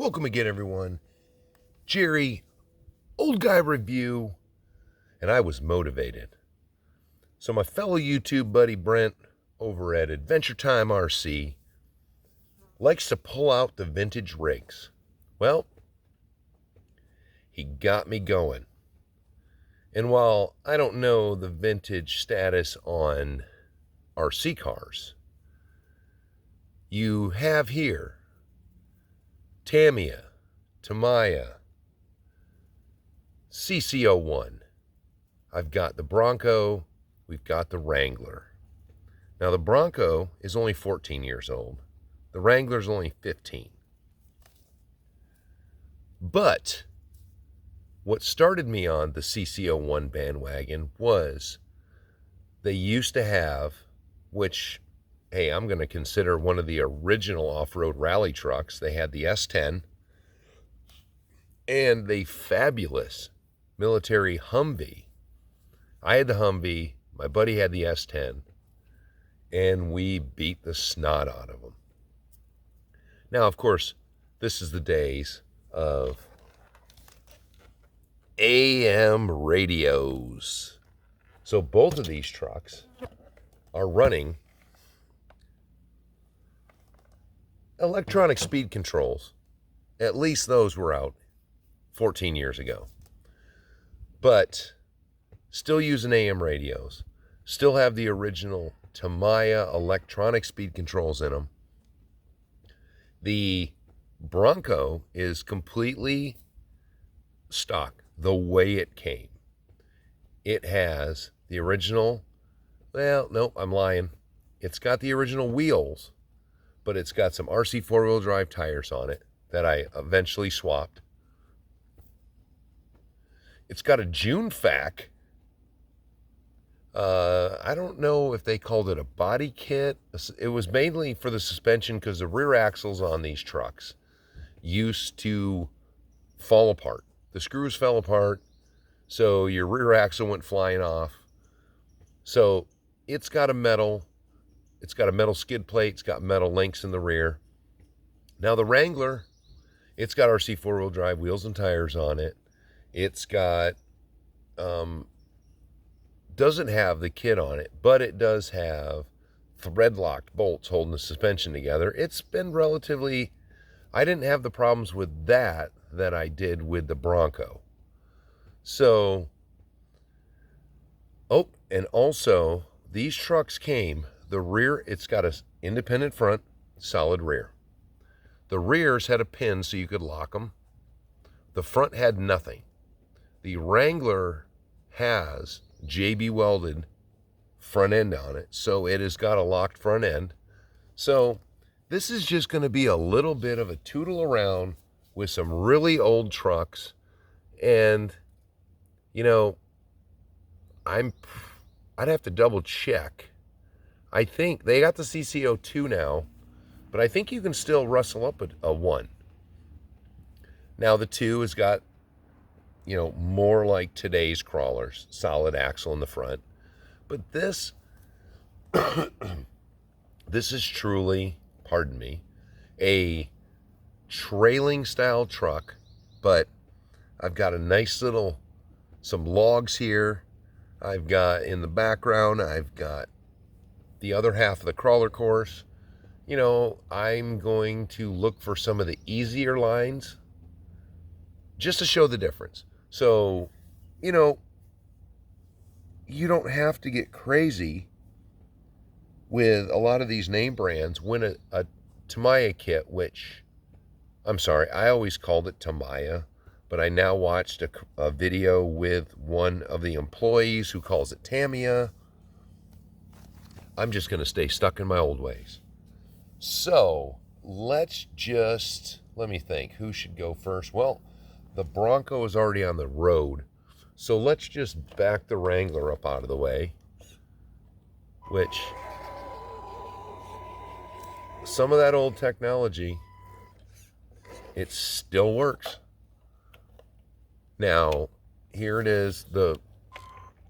Welcome again, everyone. Jerry, Old Guy Review, and I was motivated. So my fellow YouTube buddy Brent over at Adventure Time RC likes to pull out the vintage rigs. Well, he got me going. And while I don't know the vintage status on RC cars, you have here Tamiya CC01. I've got the Bronco, we've got the Wrangler. Now the Bronco is only 14 years old. The Wrangler's only 15. But what started me on the CC01 bandwagon was they used to have, which, hey, I'm going to consider one of the original off-road rally trucks. They had the S10 and the fabulous military Humvee. I had the Humvee, my buddy had the S10, and we beat the snot out of them. Now, of course, this is the days of AM radios. So both of these trucks are running electronic speed controls. At least those were out 14 years ago. But still using AM radios. Still have the original Tamiya electronic speed controls in them. The Bronco is completely stock, the way it came. It has the original, well, nope, I'm lying. It's got the original wheels, but it's got some RC four-wheel drive tires on it that I eventually swapped. It's got a June fac. I don't know if they called it a body kit. It was mainly for the suspension because the rear axles on these trucks used to fall apart. The screws fell apart, so your rear axle went flying off. So it's got a metal skid plate, it's got metal links in the rear. Now the Wrangler, it's got RC four-wheel drive wheels and tires on it. It's got, doesn't have the kit on it, but it does have thread-locked bolts holding the suspension together. It's been relatively, I didn't have the problems with that I did with the Bronco. So, oh, and also, these trucks came, the rear, it's got an independent front, solid rear. The rears had a pin so you could lock them. The front had nothing. The Wrangler has JB welded front end on it, so it has got a locked front end. So this is just going to be a little bit of a tootle around with some really old trucks. And, you know, I'd have to double check. I think they got the CC02 now, but I think you can still rustle up a 1. Now the 2 has got, you know, more like today's crawlers, solid axle in the front. But this, this is truly, pardon me, a trailing style truck, but I've got a nice little, some logs here. I've got in the background, I've got the other half of the crawler course. You know, I'm going to look for some of the easier lines just to show the difference. So, you know, you don't have to get crazy with a lot of these name brands when a Tamiya kit, which, I'm sorry, I always called it Tamiya, but I now watched a video with one of the employees who calls it Tamiya. I'm just going to stay stuck in my old ways. So, let me think, who should go first? Well, the Bronco is already on the road, so let's just back the Wrangler up out of the way, which, some of that old technology, it still works. Now, here it is, the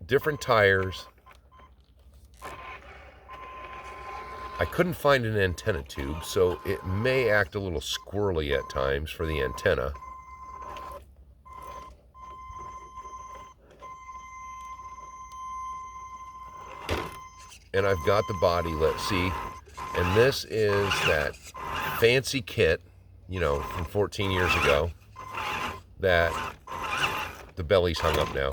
different tires. I couldn't find an antenna tube, so it may act a little squirrely at times for the antenna. And I've got the body, let's see. And this is that fancy kit, you know, from 14 years ago, that the belly's hung up now.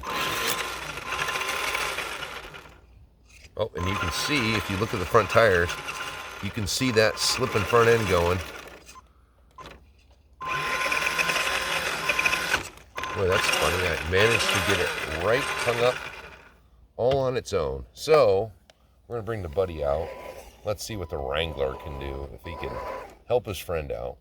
Oh, and you can see, if you look at the front tires, you can see that slipping front end going. Boy, that's funny. I managed to get it right hung up all on its own. So, we're going to bring the buddy out. Let's see what the Wrangler can do, if he can help his friend out.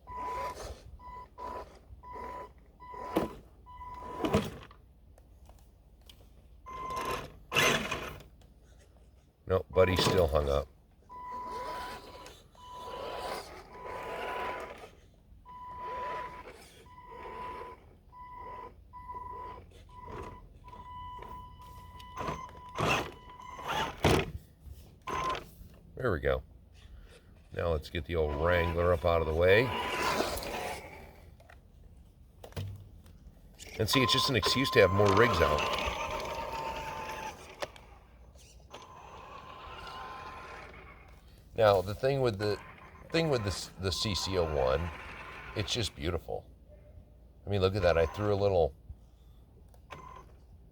Nope, buddy's still hung up. There we go. Now let's get the old Wrangler up out of the way. And see, it's just an excuse to have more rigs out. Now, the thing with the CC01, it's just beautiful. I mean, look at that. I threw a little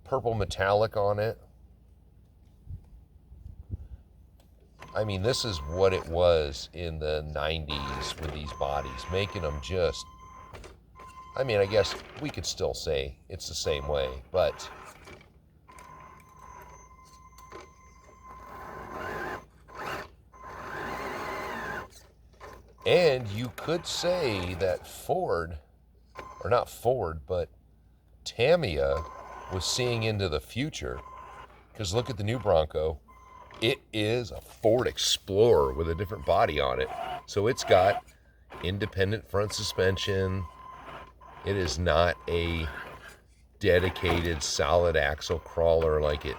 purple metallic on it. I mean, this is what it was in the 90s with these bodies, making them just, I mean, I guess we could still say it's the same way, but and you could say that Ford, or not Ford, but Tamiya was seeing into the future, because look at the new Bronco. It is a Ford Explorer with a different body on it. So it's got independent front suspension. It is not a dedicated solid axle crawler like it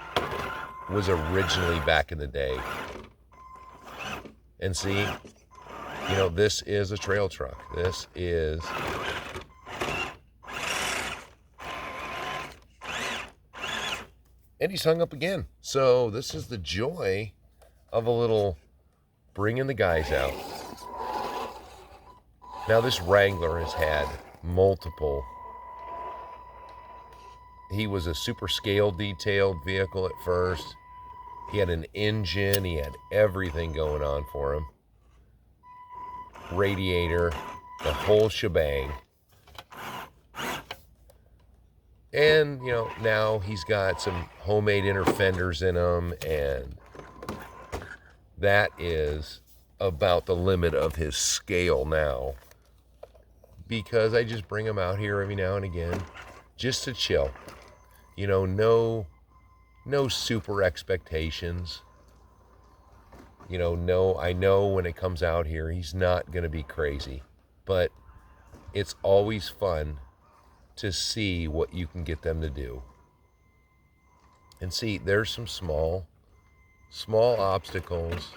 was originally back in the day. And see, you know, this is a trail truck. This is and he's hung up again. So this is the joy of a little bringing the guys out. Now this Wrangler has had multiple. He was a super scale detailed vehicle at first. He had an engine. He had everything going on for him. Radiator, the whole shebang. And, you know, now he's got some homemade inner fenders in him, and that is about the limit of his scale now, because I just bring him out here every now and again just to chill. You know, no super expectations. You know, no, I know when it comes out here, he's not going to be crazy, but it's always fun to see what you can get them to do. And see, there's some small obstacles.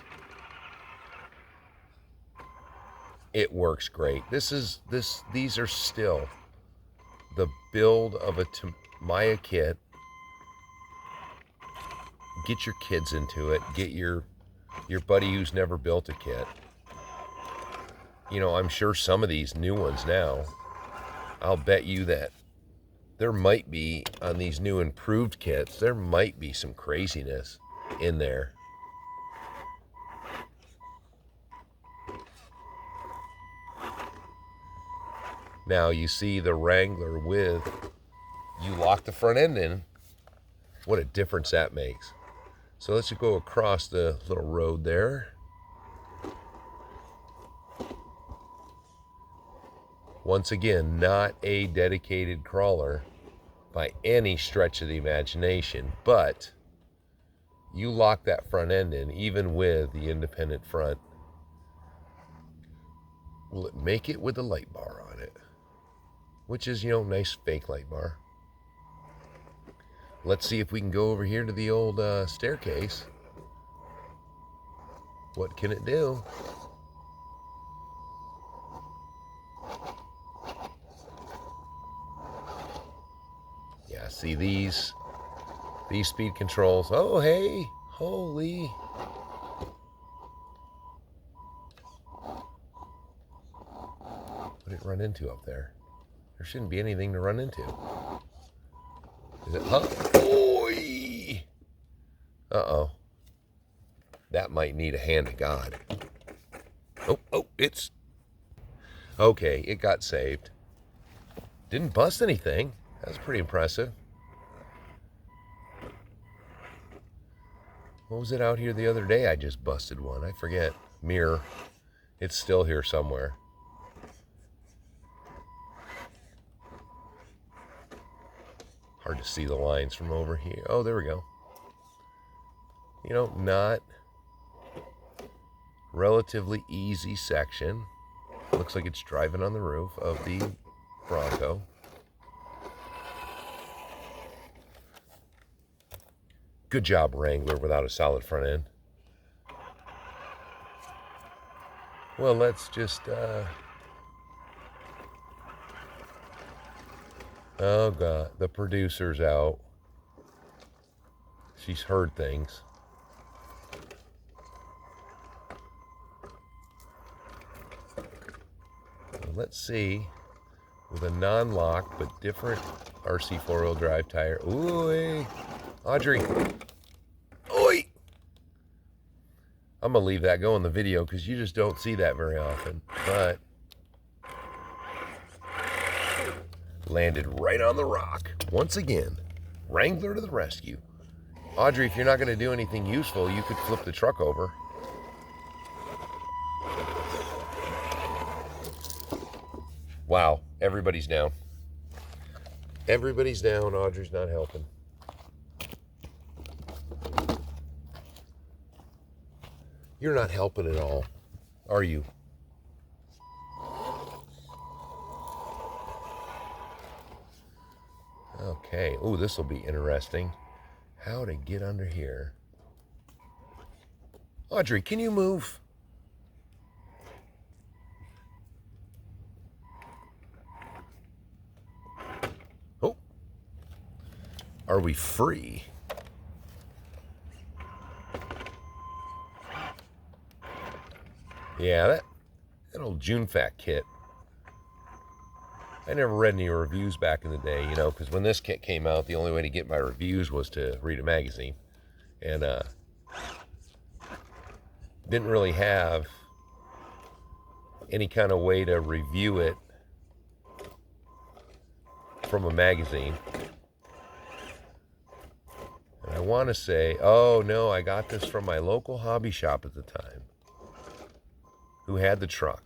It works great. These are still the build of a Tamiya kit. Get your kids into it. Get your buddy who's never built a kit. You know, I'm sure some of these new ones now, I'll bet you that there might be, on these new improved kits, there might be some craziness in there. Now you see the Wrangler with, you lock the front end in, what a difference that makes. So let's just go across the little road there. Once again, not a dedicated crawler by any stretch of the imagination, but you lock that front end in, even with the independent front. Will it make it with the light bar on it? Which is, you know, nice fake light bar. Let's see if we can go over here to the old staircase. What can it do? Yeah, see these speed controls. Oh, hey, holy. What did it run into up there? There shouldn't be anything to run into. Is it? Oy! Uh-oh. That might need a hand of God. Oh, it's... Okay, it got saved. Didn't bust anything. That's pretty impressive. What was it out here the other day? I just busted one. I forget. Mirror. It's still here somewhere. Hard to see the lines from over here. Oh, there we go. You know, not relatively easy section. Looks like it's driving on the roof of the Bronco. Good job, Wrangler, without a solid front end. Well, let's just, oh, God, the producer's out. She's heard things. Well, let's see, with a non-lock but different RC four-wheel drive tire. Ooh, Audrey. Oi! I'm going to leave that go in the video because you just don't see that very often. But landed right on the rock. Once again, Wrangler to the rescue. Audrey, if you're not going to do anything useful, you could flip the truck over. Wow, everybody's down. Everybody's down. Audrey's not helping. You're not helping at all, are you? Okay. Oh, this will be interesting. How to get under here. Audrey, can you move? Oh. Are we free? Yeah, that old June Fat kit. I never read any reviews back in the day, you know, because when this kit came out, the only way to get my reviews was to read a magazine. And didn't really have any kind of way to review it from a magazine. And I want to say, oh no, I got this from my local hobby shop at the time, who had the truck.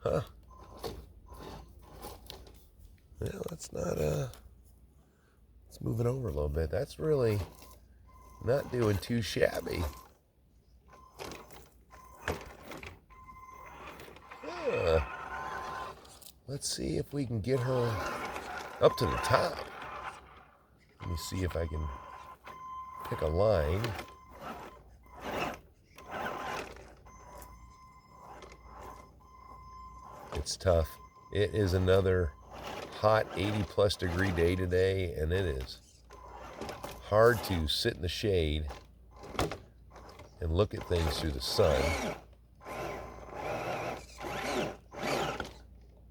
Huh. Well, that's not, let's move it over a little bit. That's really not doing too shabby. Let's see if we can get her up to the top. Let me see if I can pick a line. It's tough. It is another hot 80+ degree day today, and it is hard to sit in the shade and look at things through the sun.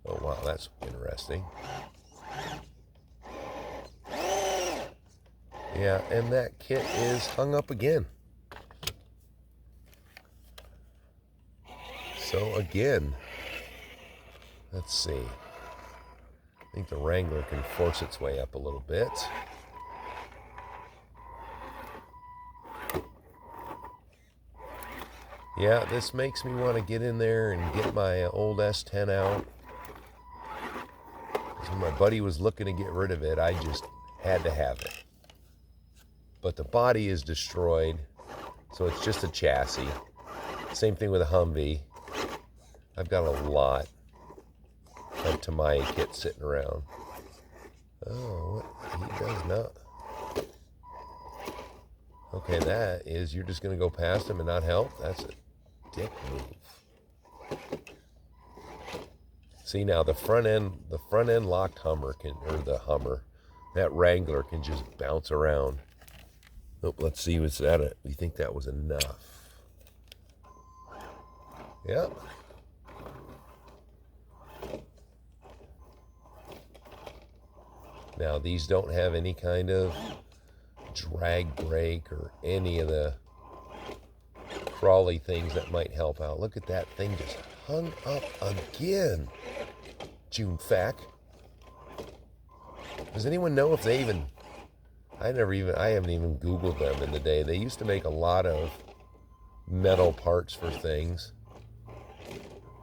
Oh wow, that's interesting. Yeah, and that kit is hung up again. So again, let's see. I think the Wrangler can force its way up a little bit. Yeah, this makes me want to get in there and get my old S10 out. Because when my buddy was looking to get rid of it, I just had to have it. But the body is destroyed, so it's just a chassis. Same thing with a Humvee. I've got a lot of Tamiya kit sitting around. Oh, what? He does not. Okay, that is, you're just going to go past him and not help? That's a dick move. See, now the front end locked Hummer that Wrangler can just bounce around. Oh, let's see, was that it? We think that was enough. Yep. Now, these don't have any kind of drag brake or any of the crawly things that might help out. Look at that thing just hung up again. June Fack. Does anyone know if they even... I haven't even Googled them in the day. They used to make a lot of metal parts for things.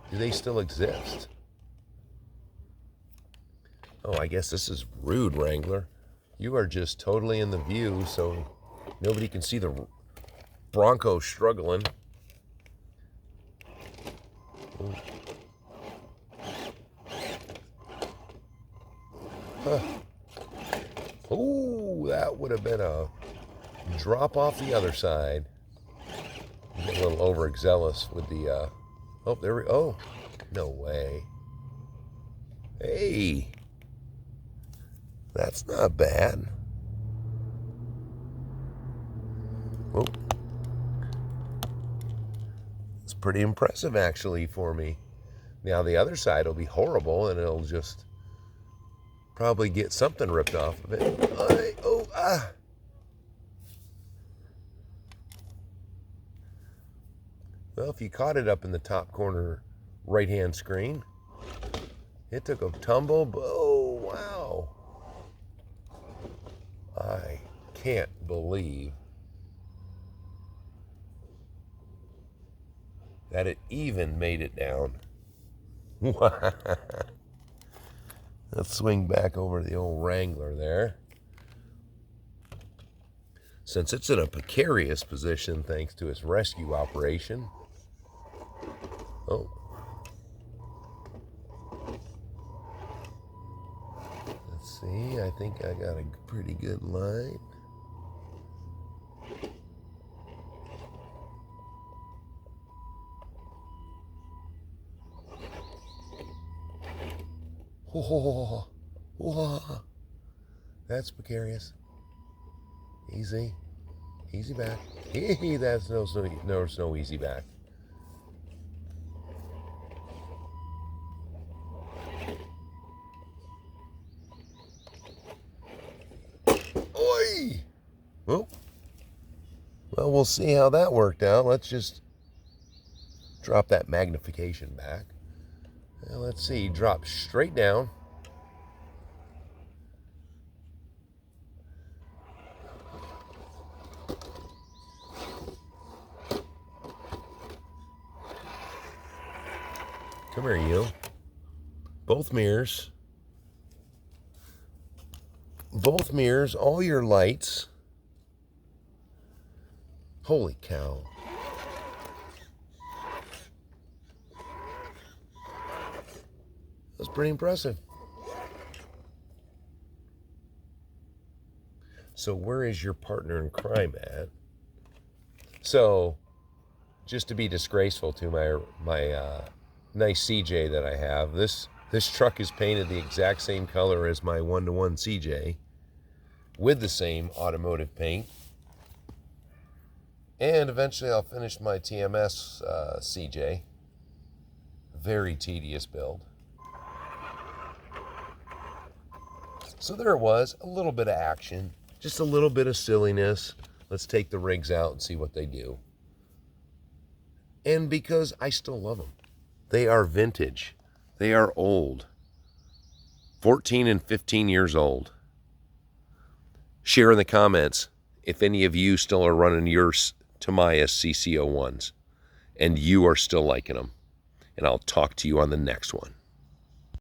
Do they still exist? Oh, I guess this is rude, Wrangler. You are just totally in the view, so nobody can see the Bronco struggling. Huh. Oh, that would have been a drop off the other side. I'm getting a little overzealous with the, oh, there we, oh, no way. Hey, that's not bad. Oh, it's pretty impressive actually for me. Now the other side will be horrible and it'll just probably get something ripped off of it. Well, if you caught it up in the top corner right-hand screen, it took a tumble. Oh, wow. I can't believe that it even made it down. Let's swing back over to the old Wrangler there. Since it's in a precarious position thanks to its rescue operation. Oh. Let's see, I think I got a pretty good line. Whoa, whoa. That's precarious. Easy. Easy back. That's no easy back. Oi! Well, we'll see how that worked out. Let's just drop that magnification back. Now, let's see, drop straight down. Come here, you. Both mirrors. Both mirrors, all your lights. Holy cow. That's pretty impressive. So where is your partner in crime at? So, just to be disgraceful to my nice CJ that I have, this truck is painted the exact same color as my 1-to-1 CJ with the same automotive paint. And eventually I'll finish my TMS CJ. Very tedious build. So there it was, a little bit of action, just a little bit of silliness. Let's take the rigs out and see what they do. And because I still love them. They are vintage. They are old. 14 and 15 years old. Share in the comments if any of you still are running your Tamiya CC01s and you are still liking them. And I'll talk to you on the next one.